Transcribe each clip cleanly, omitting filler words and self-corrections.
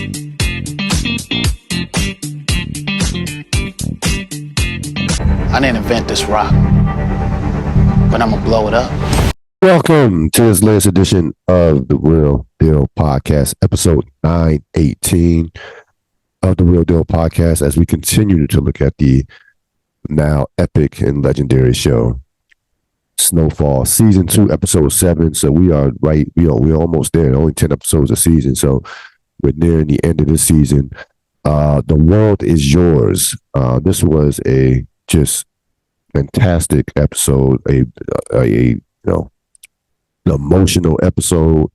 I didn't invent this rock, but I'm gonna blow it up. Welcome to this latest edition of the Real Deal Podcast, episode 918 of the Real Deal Podcast, as we continue to look at the now epic and legendary show SNOWFALL, season 2, episode 7. So we're almost there. Only 10 episodes a season, so we're nearing the end of this season. The world is yours. This was a just fantastic episode, an emotional episode.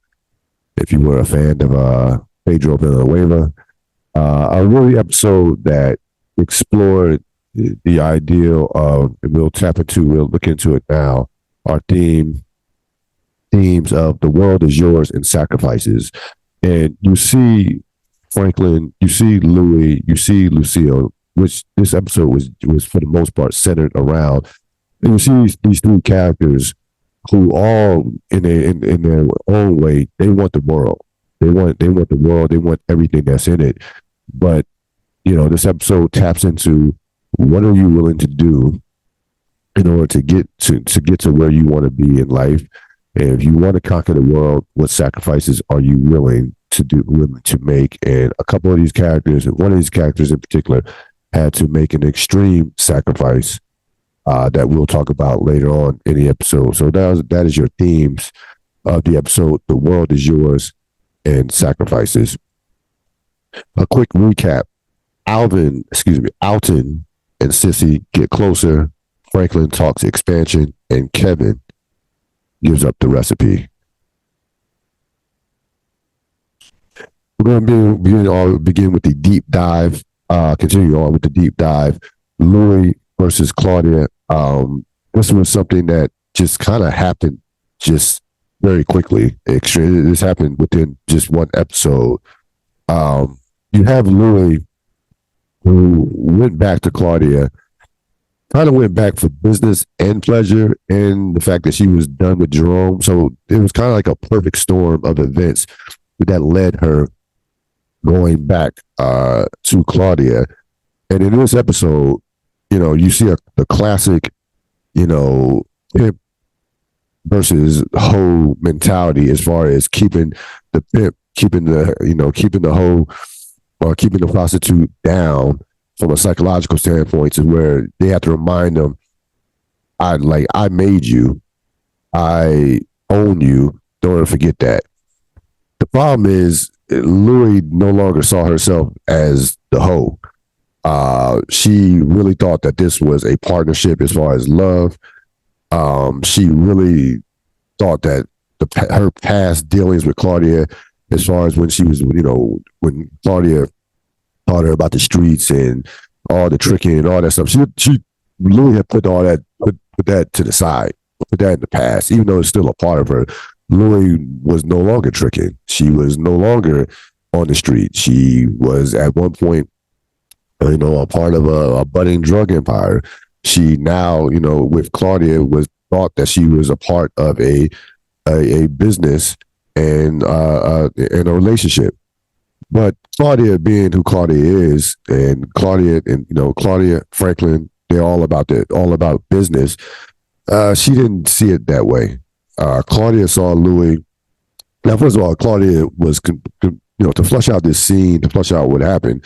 If you were a fan of Pedro Villanueva, a really episode that explored the ideal of, and we'll look into it now, our themes of the world is yours and sacrifices. And you see Franklin, you see Louis, you see Lucille, which this episode was for the most part centered around. And you see these three characters who all in their own way, they want the world. They want the world, they want everything that's in it. But, this episode taps into, what are you willing to do in order to get to where you want to be in life? And if you want to conquer the world, what sacrifices are you willing to make? And a couple of these characters, and one of these characters in particular, had to make an extreme sacrifice that we'll talk about later on in the episode. So that is your themes of the episode. The world is yours and sacrifices. A quick recap. Alton and Sissy get closer. Franklin talks expansion, and Kevin gives up the recipe. We're going to begin with the deep dive. Continue on with the deep dive. Louis versus Claudia. This was something that just kind of happened just very quickly. This happened within just one episode. You have Louis, who went back to Claudia, kind of went back for business and pleasure, and the fact that she was done with Jerome. So it was kind of like a perfect storm of events that led her going back to Claudia. And in this episode, you see the classic, pimp versus hoe mentality, as far as keeping the pimp, keeping the hoe, or keeping the prostitute down from a psychological standpoint, to where they have to remind them, I made you, I own you, don't ever forget that. The problem is, Louis no longer saw herself as the hoe. She really thought that this was a partnership as far as love. She really thought that her past dealings with Claudia, as far as when she was, when Claudia taught her about the streets and all the tricking and all that stuff, she Louis had put all that, put that to the side, put that in the past, even though it's still a part of her. Louis was no longer tricking. She was no longer on the street. She was at one point, a part of a budding drug empire. She now, with Claudia, was thought that she was a part of a business and a relationship. But Claudia, being who Claudia is, and Claudia, Franklin, they're all about business. She didn't see it that way. Claudia saw Louis. Now, first of all, Claudia was, to flush out this scene, to flush out what happened.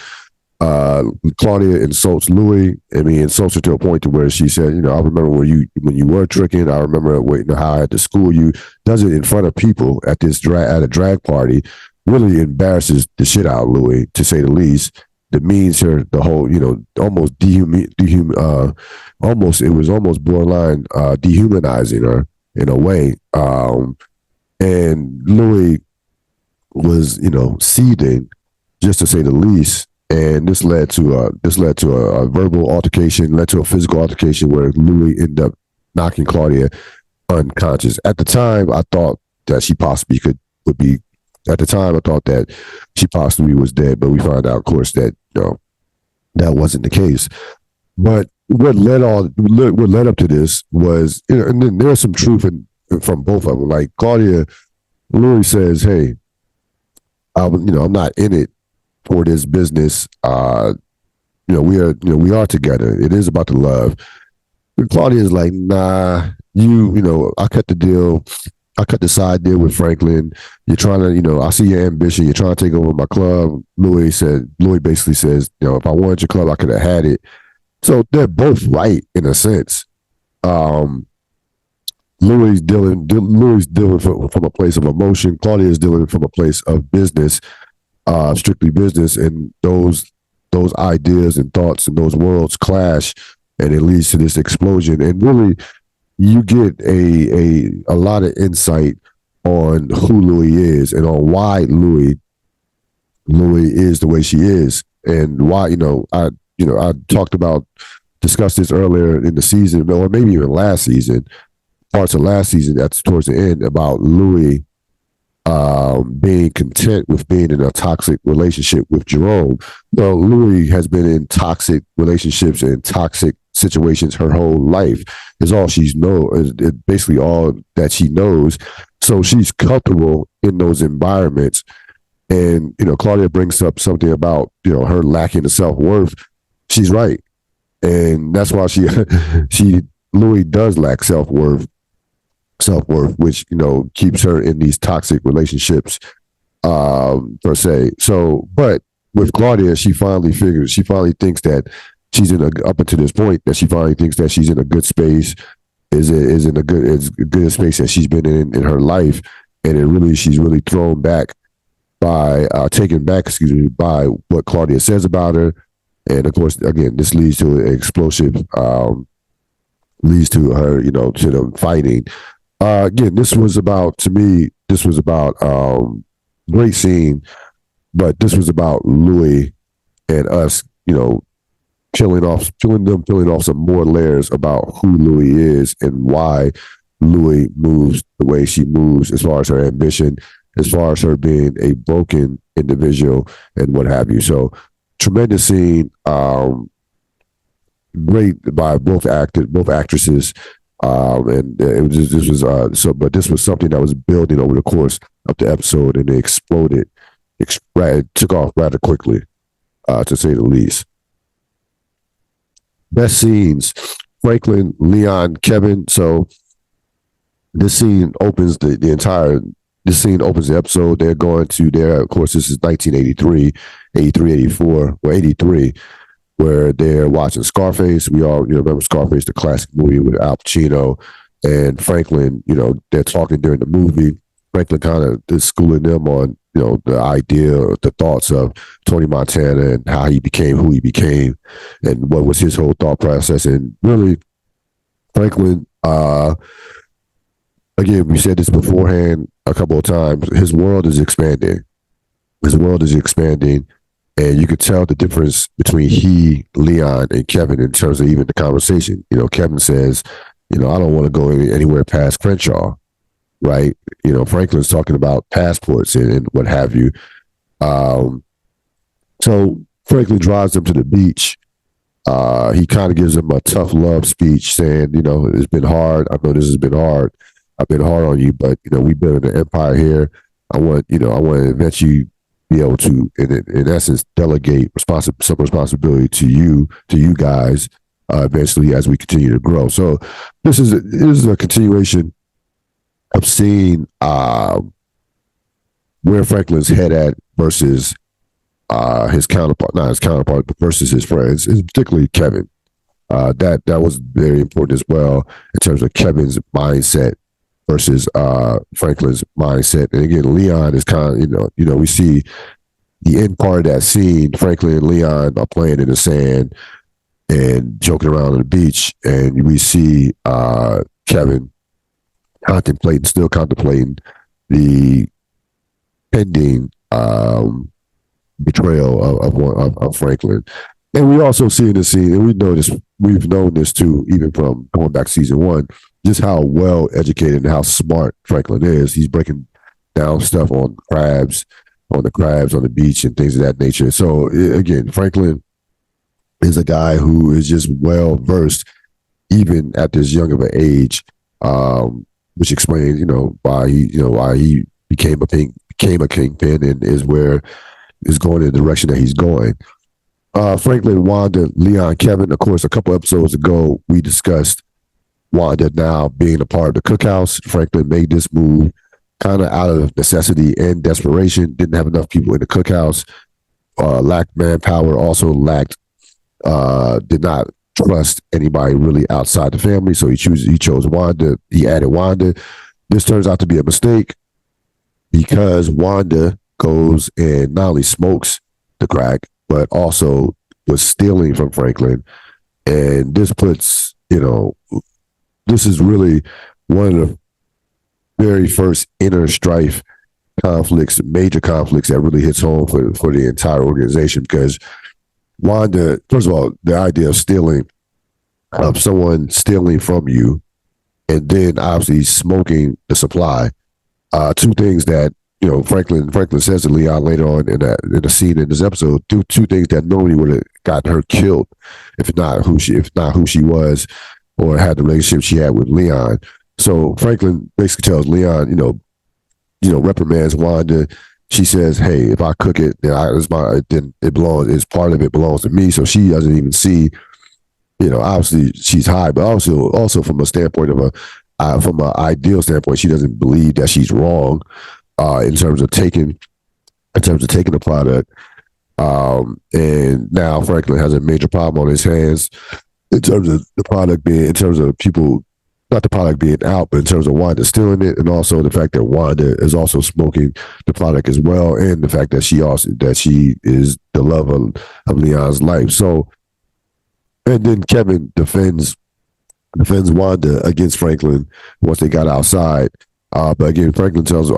Claudia insults Louis. Insults her to a point to where she said, I remember when you were tricking. I remember how I had to school you. Does it in front of people at a drag party. Really embarrasses the shit out of Louis, to say the least. Demeans her, the whole, almost it was almost borderline dehumanizing her in a way. And Louis was, seething, just to say the least. And this led to a verbal altercation, led to a physical altercation, where Louis ended up knocking Claudia unconscious. At the time, I thought that she possibly would be. At the time, I thought that she possibly was dead, but we found out, of course, that that wasn't the case. But what led up to this was, and then there's some truth from both of them. Like Claudia, Louis says, "Hey, I'm not in it for this business. We are together. It is about the love. And Claudia is like, nah, I cut the deal. I cut the side deal with Franklin. You're trying to, I see your ambition. You're trying to take over my club. Louis basically says, if I wanted your club, I could have had it. So they're both right in a sense. Louis is dealing from a place of emotion. Claudia is dealing from a place of business, strictly business, and those ideas and thoughts and those worlds clash, and it leads to this explosion. And really, you get a lot of insight on who Louis is and on why Louis is the way she is, and why I discussed this earlier in the season, or maybe even last season, parts of last season. That's towards the end, about Louis being content with being in a toxic relationship with Jerome. Well, Louis has been in toxic relationships and toxic situations her whole life. Is all she's basically all that she knows. So she's comfortable in those environments. And Claudia brings up something about her lacking the self-worth. She's right, and that's why Louis does lack self-worth, which keeps her in these toxic relationships, per se. So, but with Claudia, she finally thinks that she's up until this point, that she finally thinks that she's in a good space, is in a good space that she's been in her life, and she's really thrown back taken back, by what Claudia says about her. And of course, again, this leads to an explosive, leads to her, to them fighting. Again, this was about great scene, but this was about Louis and us, peeling off some more layers about who Louis is and why Louis moves the way she moves, as far as her ambition, as far as her being a broken individual and what have you. So tremendous scene, great by both actresses. And but this was something that was building over the course of the episode, and it exploded. It took off rather quickly, to say the least. Best scenes: Franklin, Leon, Kevin. So this scene opens This scene opens the episode. They're going to there. Of course, this is 1983, 84, or 83, where they're watching Scarface. We all remember Scarface, the classic movie with Al Pacino and Franklin. They're talking during the movie. Franklin kind of is schooling them on the idea, the thoughts of Tony Montana and how he became who he became, and what was his whole thought process. And really, Franklin, again, we said this beforehand a couple of times, his world is expanding. And you could tell the difference between Leon, and Kevin in terms of even the conversation. Kevin says, I don't want to go anywhere past Crenshaw, right? Franklin's talking about passports and what have you. So Franklin drives them to the beach. He kind of gives them a tough love speech saying, it's been hard. I know this has been hard. I've been hard on you, but we built an empire here. I want to eventually be able to, in essence, delegate some responsibility to you guys, eventually, as we continue to grow. So this is a continuation of seeing where Franklin's head at versus his counterpart, not his counterpart, but versus his friends, and particularly Kevin. That was very important as well in terms of Kevin's mindset versus Franklin's mindset. And again, Leon is kind of, we see the end part of that scene. Franklin and Leon are playing in the sand and joking around on the beach, and we see Kevin still contemplating the pending betrayal of Franklin. And we also see in the scene, and we've known this too, even from going back to season 1, just how well educated and how smart Franklin is. He's breaking down stuff on the crabs on the beach and things of that nature. So again, Franklin is a guy who is just well versed, even at this young of an age, which explains, why he became a kingpin, and is where is going in the direction that he's going. Franklin, Wanda, Leon, Kevin. Of course, a couple episodes ago, we discussed Wanda now being a part of the cookhouse. Franklin made this move kind of out of necessity and desperation. Didn't have enough people in the cookhouse. Lacked manpower. Also lacked. Did not trust anybody really outside the family. So he chose Wanda. He added Wanda. This turns out to be a mistake because Wanda goes and not only smokes the crack, but also was stealing from Franklin. And this puts, this is really one of the very first inner strife conflicts, major conflicts that really hits home for the entire organization, because Wanda, first of all, the idea of stealing, of someone stealing from you, and then obviously smoking the supply, two things that, Franklin says to Leon later on in a scene in this episode, two things that nobody would have gotten her killed if not who she was or had the relationship she had with Leon. So Franklin basically tells Leon, reprimands Wanda. She says, "Hey, if I cook it, then it belongs. It's part of it belongs to me." So she doesn't even see, obviously she's high, but also from a standpoint from an ideal standpoint, she doesn't believe that she's wrong in terms of taking the product. And now Franklin has a major problem on his hands in terms of people, not the product being out, but in terms of Wanda stealing it, and also the fact that Wanda is also smoking the product as well, and the fact that she is the love of Leon's life. So, and then Kevin defends Wanda against Franklin once they got outside. But again, Franklin tells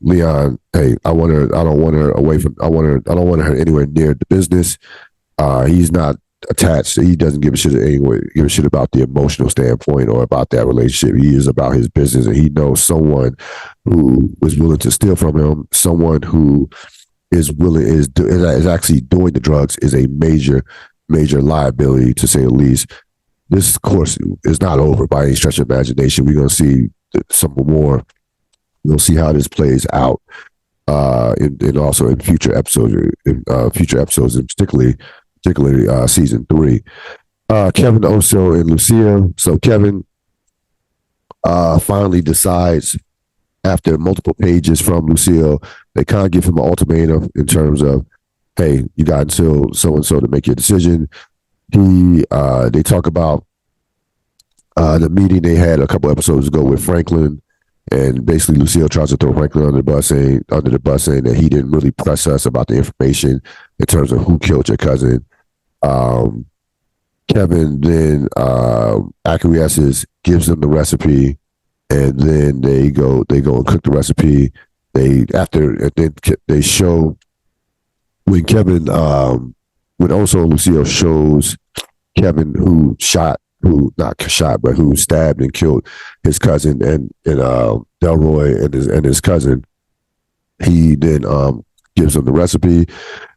Leon, "Hey, I don't want her anywhere near the business." He's not attached. He doesn't give a shit about the emotional standpoint or about that relationship. He is about his business, and he knows someone who was willing to steal from him, someone who is actually doing the drugs, is a major liability, to say the least. This, of course, is not over by any stretch of imagination. We're going to see some more. We'll see how this plays out, and also in future episodes, and particularly season 3. Kevin, Oso, and Lucia. So Kevin finally decides, after multiple pages from Lucille, they kind of give him an ultimatum in terms of, "Hey, you got until so and so to make your decision." They talk about the meeting they had a couple episodes ago with Franklin, and basically Lucille tries to throw Franklin under the bus, saying that he didn't really press us about the information in terms of who killed your cousin. Kevin then acquiesces, gives them the recipe, and then they go and cook the recipe. They show when Oso and Lucille shows Kevin who stabbed and killed his cousin and Delroy and his cousin. He then gives them the recipe.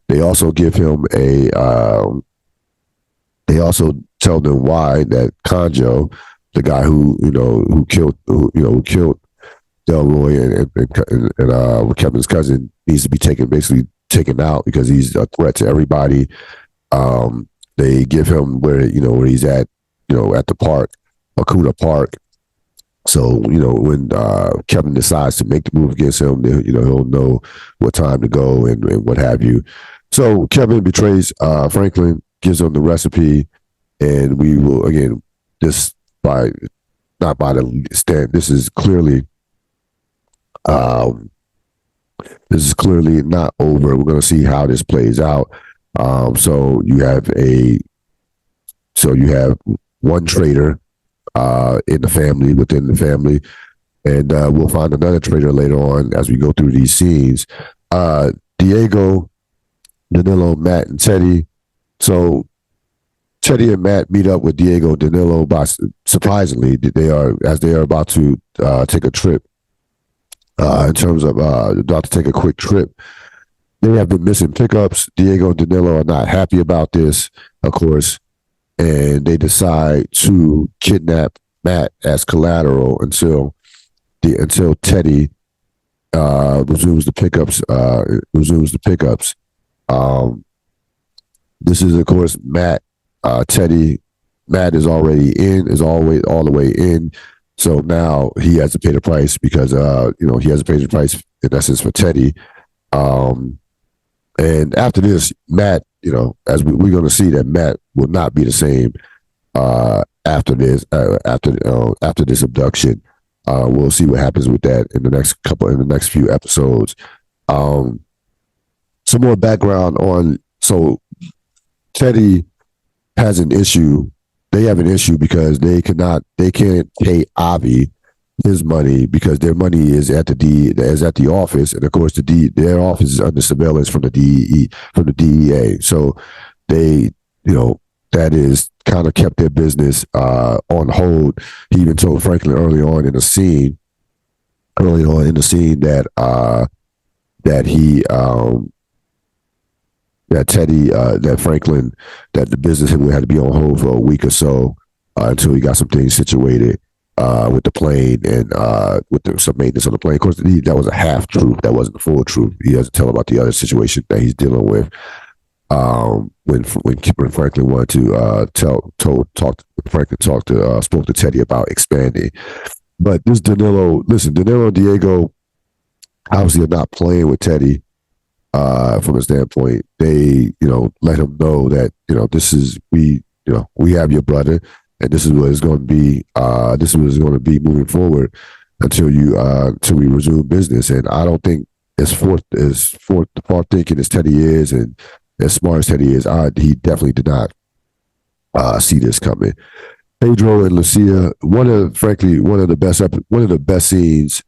They also give him they also tell them why that Conjo, the guy who killed Delroy and Kevin's cousin, needs to be taken out because he's a threat to everybody. They give him where he's at, at the park, Akuta Park. So, when Kevin decides to make the move against him, he'll know what time to go and what have you. So Kevin betrays Franklin, gives him the recipe, and we will, again, this is clearly not over. We're going to see how this plays out. So you have one traitor within the family, and we'll find another traitor later on as we go through these scenes. Diego, Danilo, Matt, and Teddy. So Teddy and Matt meet up with Diego and Danilo. Surprisingly, they are about to take a trip. In terms of about to take a quick trip, they have been missing pickups. Diego and Danilo are not happy about this, of course, and they decide to kidnap Matt as collateral until Teddy resumes the pickups. This is, of course, Matt, Teddy. Matt is already in, is always all the way in. So now he has to pay the price because, he has to pay the price in essence for Teddy. And after this, Matt, as we're going to see that Matt will not be the same after this abduction. We'll see what happens with that in the next few episodes. Some more background on Teddy has an issue. They have an issue because they can't pay Avi his money because their money is at the office, and of course their office is under surveillance from the DEA. So they, that is kind of kept their business on hold. He even told Franklin early on in the scene that Franklin, that the business had to be on hold for a week or so until he got some things situated with the plane and with some maintenance on the plane. Of course, that was a half truth. That wasn't the full truth. He doesn't tell about the other situation that he's dealing with. When Franklin wanted to spoke to Teddy about expanding, but this Danilo and Diego obviously are not playing with Teddy. From a standpoint, they, let him know that, this is, we have your brother, and this is what it's going to be. This is what it's going to be moving forward until we resume business. And I don't think as far thinking as Teddy is and as smart as Teddy is, he definitely did not see this coming. Pedro and Lucia, one of the best scenes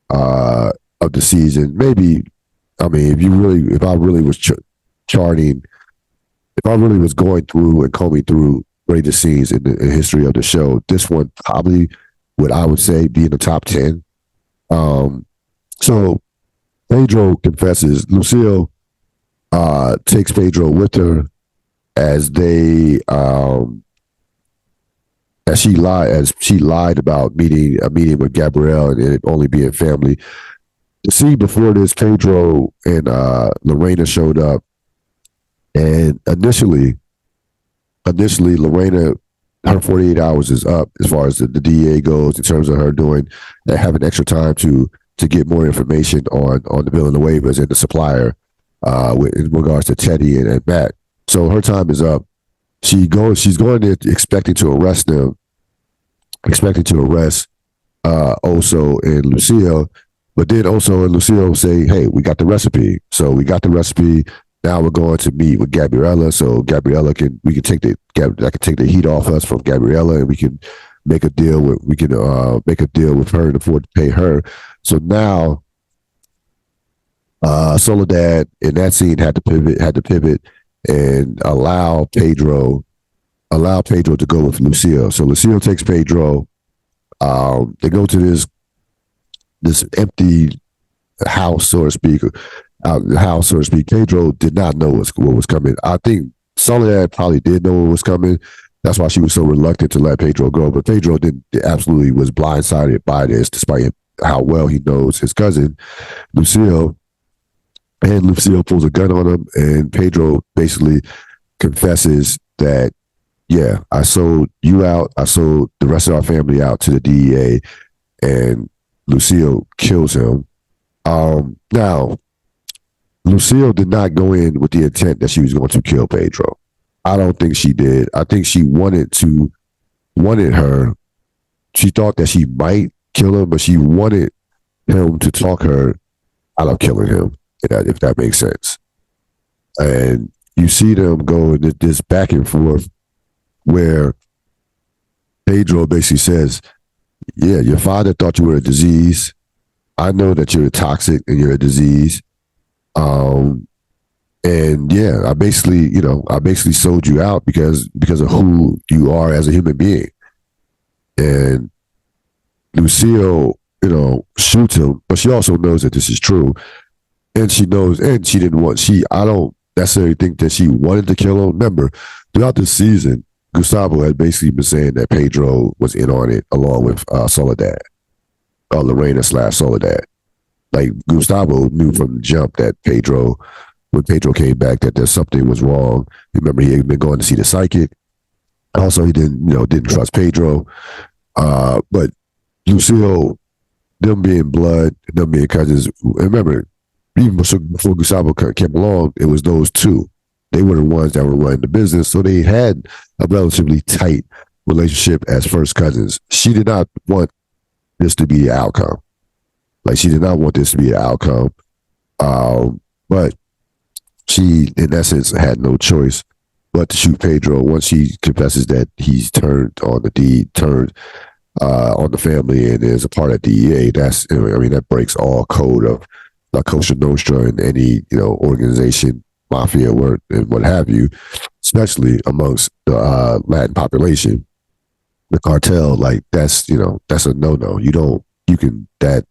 of the season. Maybe, I mean, if I really was charting, if I really was going through and combing through greatest scenes in the history of the show, this one probably would, I would say, be in the top 10. So Pedro confesses. Lucille takes Pedro with her as she lied about a meeting with Gabrielle and it only being family. See, before this, Pedro and Lorena showed up, and initially, Lorena, her 48 hours is up as far as the DEA goes in terms of her having extra time to get more information on the bill and the waivers and the supplier in regards to Teddy and Matt. So her time is up. She's going there expecting to arrest Oso and Lucille. But then Oso and Lucille say, hey, we got the recipe. So we got the recipe. Now we're going to meet with Gabriella. So Gabriella can take the heat off us from Gabriella, and we can make a deal with her and afford to pay her. So now Soledad in that scene had to pivot and allow Pedro to go with Lucille. So Lucille takes Pedro. They go to this empty house, so to speak. Pedro did not know what was coming. I think Soledad probably did know what was coming. That's why she was so reluctant to let Pedro go. But Pedro absolutely was blindsided by this, despite how well he knows his cousin, Lucille. And Lucille pulls a gun on him, and Pedro basically confesses that, yeah, I sold you out. I sold the rest of our family out to the DEA, and Lucille kills him. Now, Lucille did not go in with the intent that she was going to kill Pedro. I don't think she did. I think she wanted her. She thought that she might kill him, but she wanted him to talk her out of killing him, if that makes sense. And you see them go in this back and forth where Pedro basically says, yeah, your father thought you were a disease. I know that you're toxic and you're a disease. And yeah, I basically sold you out because of who you are as a human being. And Lucille, shoots him, but she also knows that this is true. And she knows, and I don't necessarily think that she wanted to kill him. Remember, throughout this season, Gustavo had basically been saying that Pedro was in on it along with Soledad, Lorena / Soledad. Like, Gustavo knew from the jump that Pedro when Pedro came back that there's something was wrong. Remember, he had been going to see the psychic. Also, he didn't trust Pedro. But Lucille, them being blood, them being cousins. Remember, even before Gustavo came along, it was those two. They were the ones that were running the business, so they had a relatively tight relationship as first cousins. She did not want this to be the outcome. Like, she did not want this to be the outcome. But she, in essence, had no choice but to shoot Pedro once she confesses that he's turned on the deed, turned on the family, and is a part of DEA. That breaks all code of La Cosa Nostra and any organization, mafia, and what have you, especially amongst the Latin population. The cartel, like that's a no-no. That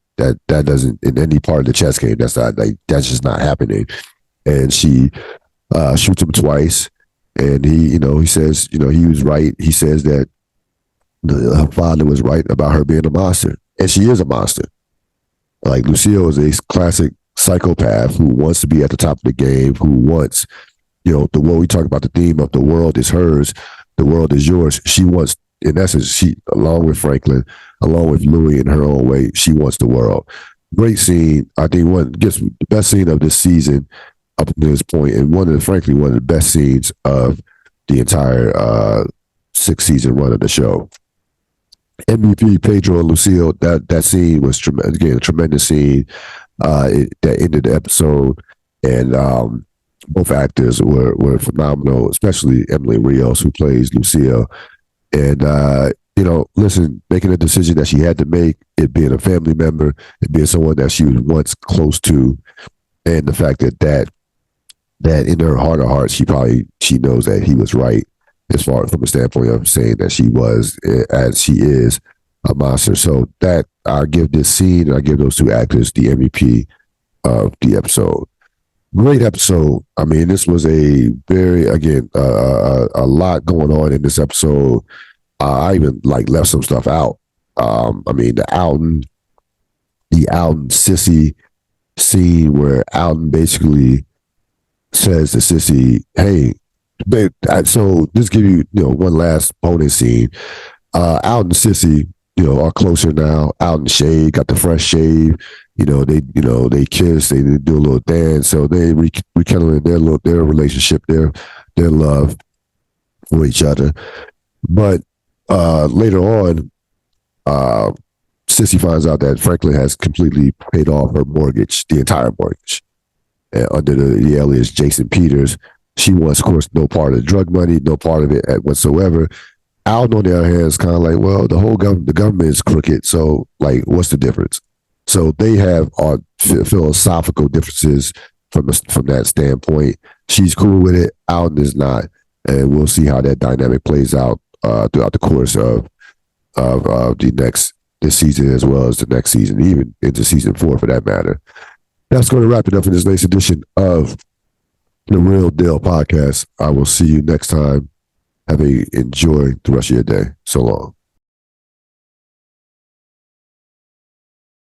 doesn't, in any part of the chess game, that's just not happening. And she shoots him twice, and he says he was right. He says that her father was right about her being a monster, and she is a monster. Like, Lucille is a classic psychopath who wants to be at the top of the game, who wants, the world. We talk about the theme of the world is hers, the world is yours. She wants, in essence, she, along with Franklin, along with Louis in her own way, she wants the world. Great scene. I think the best scene of this season up to this point, and one of the best scenes of the entire 6-season run of the show. MVP, Pedro and Lucille, that scene was a tremendous scene that ended the episode, and both actors were phenomenal, especially Emily Rios, who plays Lucille. And listen, making a decision that she had to make, it being a family member, it being someone that she was once close to, and the fact that in her heart of hearts, she knows that he was right, as far from the standpoint of saying that she was, as she is, a monster. So that, I give this scene, and I give those two actors the MVP of the episode. Great episode. I mean, this was a very, again, a lot going on in this episode. I even left some stuff out. The Alton Sissy scene where Alton basically says to Sissy, "Hey, babe." So just give you one last bonus scene. Alton and Sissy, are closer now. Alton shave, got the fresh shave. They kiss, they do a little dance. So they rekindling their relationship, their love for each other. But later on, Sissy finds out that Franklin has completely paid off her mortgage, the entire mortgage, under the alias Jason Peters. She wants, of course, no part of the drug money, no part of it whatsoever. Alton, on the other hand, is kind of like, well, the government is crooked, so what's the difference? So they have philosophical differences from that standpoint. She's cool with it. Alton is not, and we'll see how that dynamic plays out throughout the course of this season, as well as the next season, even into season 4 for that matter. That's going to wrap it up for this latest edition of the Real Deal Podcast. I will see you next time. Enjoy the rest of your day. So long.